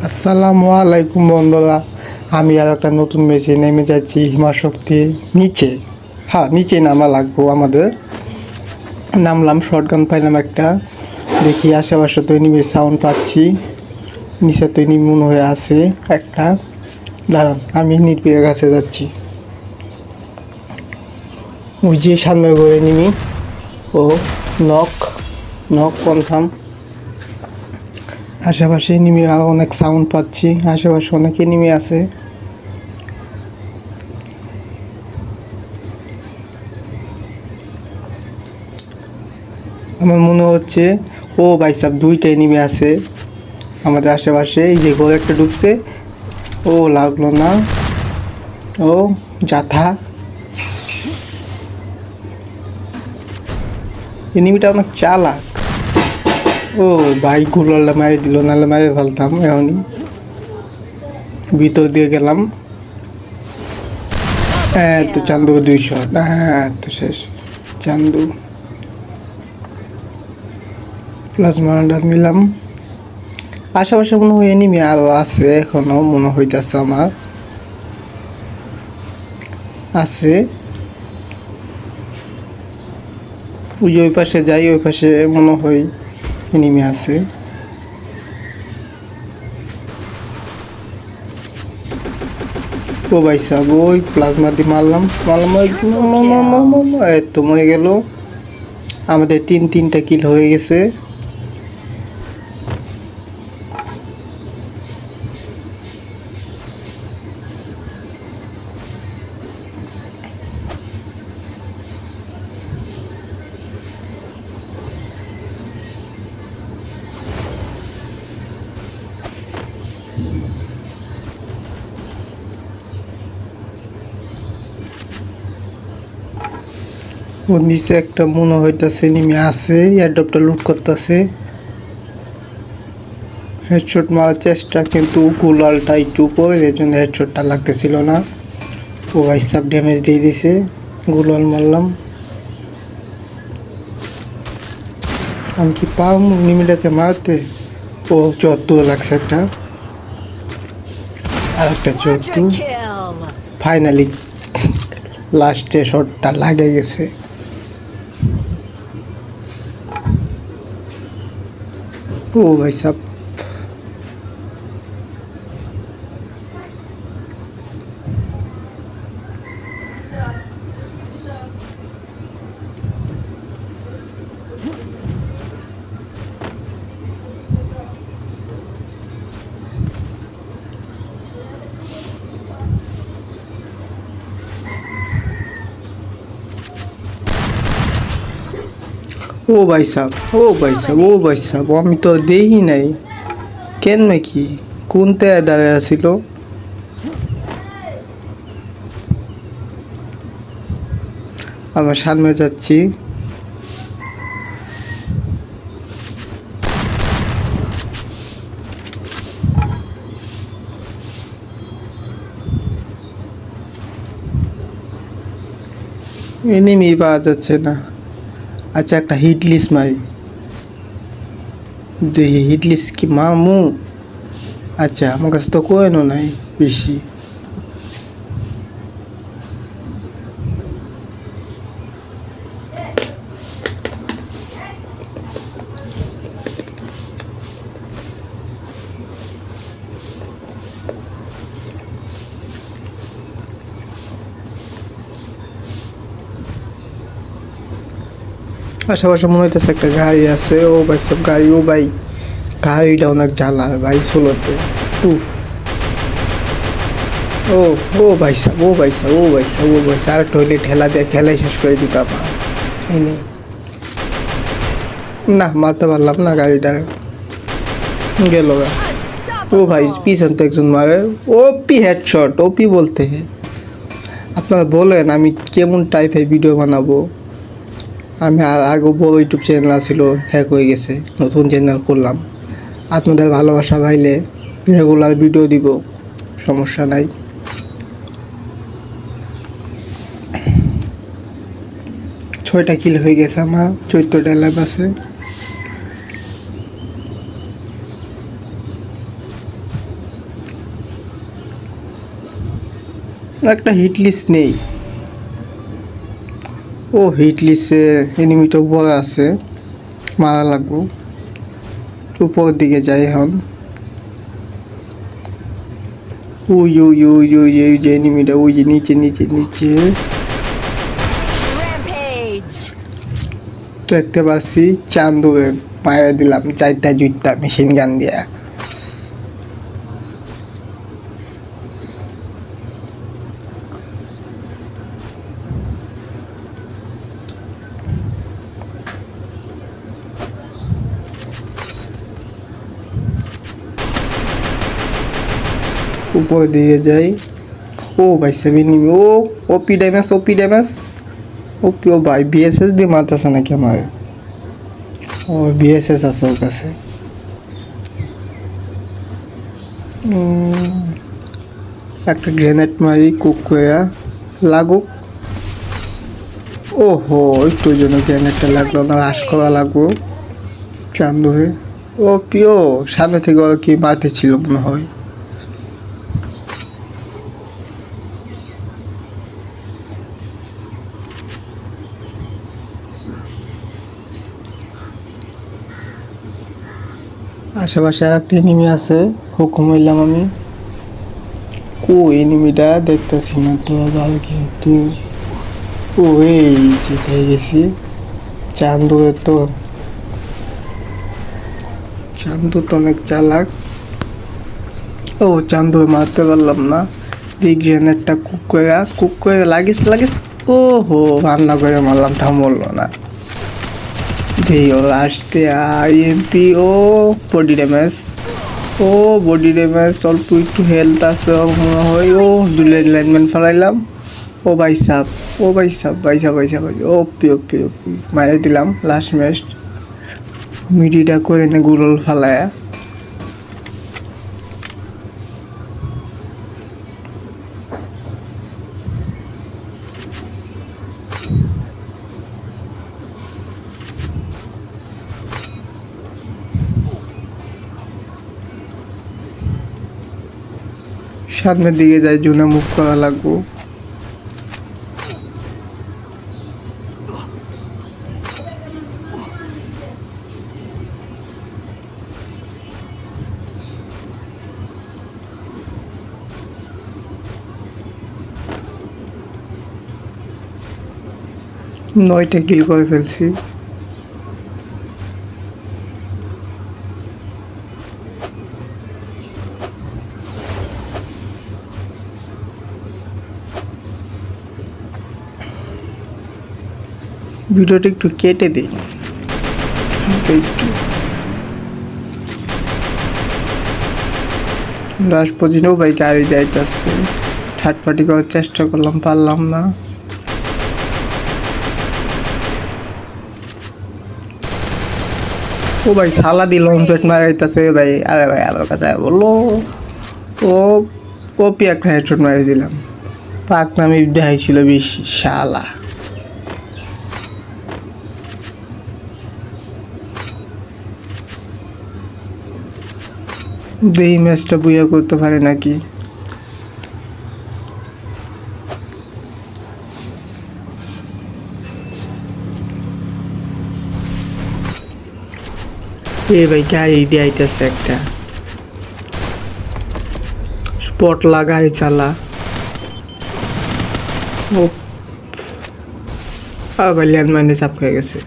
আসসালামু আলাইকুম বন্ধুরা। আমি আর একটা নতুন ম্যাচে নেমে যাচ্ছি হিমাশক্তির নিচে। হ্যাঁ, নিচে নামা লাগবো আমাদের। নামলাম, শটগান পাইলাম একটা। দেখি আশেপাশে তো এনিমি সাউন্ড পাচ্ছি। নিচে তো এনিমি মনে হয়ে আছে একটা। দাঁড়ান, আমি নির্ভীকের কাছে যাচ্ছি। ওই যে সামনে ঘরে এনিমি। ও নক নক কনফার্ম। আশেপাশে এনিমি আরও অনেক সাউন্ড পাচ্ছি। আশেপাশে অনেক এনিমি আছে। আমার মনে হচ্ছে ও ভাই সাব দুইটা এনিমি আছে আমাদের আশেপাশে। এই যে ঘরে একটা ঢুকছে। ও লাগলো না। ও যাথা, এনিমিটা অনেক চালাক। ও ভাই গুলালটা মারি দিল, নাহলে মারি ফেলতাম এখনই। ভিতর দিয়ে গেলাম। হ্যাঁ তো চান্দু 200। হ্যাঁ তো শেষ চান্দু। প্লাজমাটা নিলাম। আশেপাশে মনে হয় এনিমি আরও আছে, এখনো মনে হইতেছে আমার আছে। ওই যে ওই পাশে যাই, ওই পাশে মনে হয় এনিমি আছে। ও ভাই সাহেব, ওই প্লাজমা দিয়ে মারলাম তো মরে গেল। আমাদের তিনটা কিল হয়ে গেছে। ওর নিচে একটা মনে হইতাছে নেমে আছে, এয়ারড্রপটা লুট করতেছে। হেডশট মারার চেষ্টা, কিন্তু গুলালটা একটু উপরে, এই জন্য হেডশটটা লাগতেছিল না। ও ভাই সাব ড্যামেজ দিয়ে দিছে। গুলাল মারলাম। আমি কি পাম নিমিটাকে মারতে? ও 14 লাগছে একটা, আর একটা 14। ফাইনালি লাস্টে শটটা লাগে গেছে। ও ভাই সাব, ও ভাই সাব, ও ভাই সাব, ও ভাই সাব, আমি তো দেখি নাই। কেন নাকি কোনতে দাঁড়ায় আছিল? আমার সামনে যাচ্ছি। এনিমি পাওয়া যাচ্ছে না। আচ্ছা, একটা হিট লিস্ট মারি দেখি। হিট লিস্ট কি মামু? আচ্ছা, আমার কাছে তো কোয়েনও নাই বেশি। আশেপাশে মনে হইতেছে একটা গাড়ি আছে। ও ভাই সব গাড়ি, ও ভাই গাড়িটা অনেক জ্বালা ভাই চলোতে। উফ, ও ও ভাই সাব, ও ভাই সাব, ও ভাই সাব, ও ভাই সাব, আর টয়লেট ঠেলা দিয়ে খেলাই শেষ করে দিতাম। এনে না মারতে পারলাম না, গাড়িটা গেল গা। ও ভাই পিছন তো একজন মারে। ওপি হেডশট, ওপি বলতে আপনারা বলেন আমি কেমন টাইপের ভিডিও বানাবো। আমি আগে বড় ইউটিউব চ্যানেল ছিল, হ্যাক হয়ে গেছে, নতুন চ্যানেল করলাম। আপনাদের ভালোবাসা পাইলে রেগুলার ভিডিও দিব, সমস্যা নাই। ছয়টা কিল হয়ে গেছে আমার, 14টা লাইভ আছে। একটা হিট লিস্ট নেই। ও হিট লিস্টে এনিমিটা উপরে আছে, মারা লাগবো। উপরের দিকে যাই এখন। ওই ওই ওই ওই ওই যে এনিমিটা, ওই যে নিচে নিচে নিচে দেখতে পাচ্ছি। চান্দুয়ে মারা দিলাম 4টা জুইটা মেশিন গান দিয়া। উপরে দিকে যাই। ও ভাই 7 এনিমি। ও ওপি ড্যামেজ, ওপি ড্যামেজ, ওপি। ও ভাই বিএসএস দিয়ে মারতেছে নাকি আমার? ও বিএসএস আছে ওর কাছে। একটা গ্রেনেড মারি, কুক করে লাগুক। ওহো, একটু জন্য গ্রেনেডটা লাগলো না, রাশ করা লাগবো। চান্দু হয়ে ও পিও সামনে থেকে ওরা কি মারতে ছিল মনে হয়। আশেপাশে একটা এনিমি আছে, হুকুম হইলাম আমি। কো এনিমিটা দেখতেছি না তো ভালো, কিন্তু ও এই যে পেয়ে গেছি। চান্দু তো, চান্দু তো অনেক চালাক। ও চান্দু মারতে পারলাম না। এই গ্রেনেডটা কুক করে লাগিস লাগিস। ও হো, রান্না করে মারলাম, তা মরলো না। আসতে আইএমপি। ও বডি ড্যামেজ, ও বডি ড্যামেজ, অল্প একটু হেলথ আছে মনে হয়। ও দুলের লাইনম্যান ফেলাইলাম। ও ভাই সাপ, ও ভাই সাপ, ভাইসা ভাইসা ভাই। ওপি ওপি ওপি মারে দিলাম লাস্ট ম্যাচ। মিডিটা করে নে গুরল ফালায়া। সামনের দিকে যাই, জুনে মুভ করা লাগবো। নয়টা কিল করে ফেলছি। ভিডিওটা একটু কেটে দিই একটু। লাস্ট পর্যন্ত ভাই গাড়ি যাইতেছে, থার্ড পার্টি করার চেষ্টা করলাম, পারলাম না। ও ভাই সালা দিয়ে লং পেট মারাইতেছে ভাই। আরে ভাই আমার কাছে বললো ও কপি একটা হেডশট মারি দিলাম। পাক নামে দেখাইছিল বেশি শালা। এই ম্যাচটা বুয়া করতে পারে নাকি? এ ভাই গাড়ি দিয়ে আইতেছে একটা, স্পট লাগাই চালা। ও ভাই ল্যান্ড মাইনে চাপ হয়ে গেছে।